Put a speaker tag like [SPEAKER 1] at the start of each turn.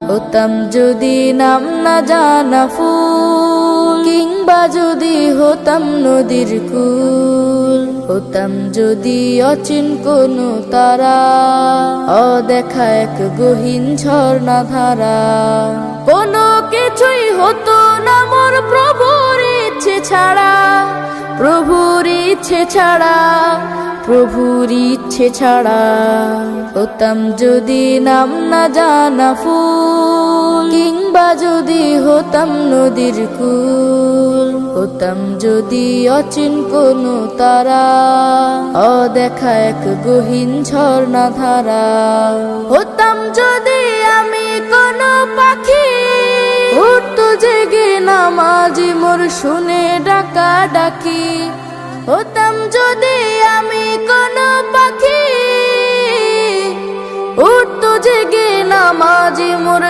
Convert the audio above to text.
[SPEAKER 1] হতাম যদি নাম না জানা ফুল, কিংবা যদি হতাম নদীর কুল, হতাম যদি অচিন কোনো তারা, অদেখা এক গহীন ঝর্ণা ধারা। কোনো কিছুই হতো না মোর প্রভুর ইচ্ছে ছাড়া, প্রভুর ইচ্ছে ছাড়া, প্রভুর ইচ্ছে ছাড়া। হতাম যদি নাম না জানা ফুল, কিংবা যদি হতাম নদীর কুল, হতাম যদি অচিন কোনো তারা, অদেখা এক গহীন ঝর্ণা ধারা। হতাম যদি আমি কোনো পাখি, উঠতো জেগে নামাজি মোর শুনে ডাকা ডাকি। হতাম যদি আমি কোনো পাখি, উঠতো জেগে নামাজি মোর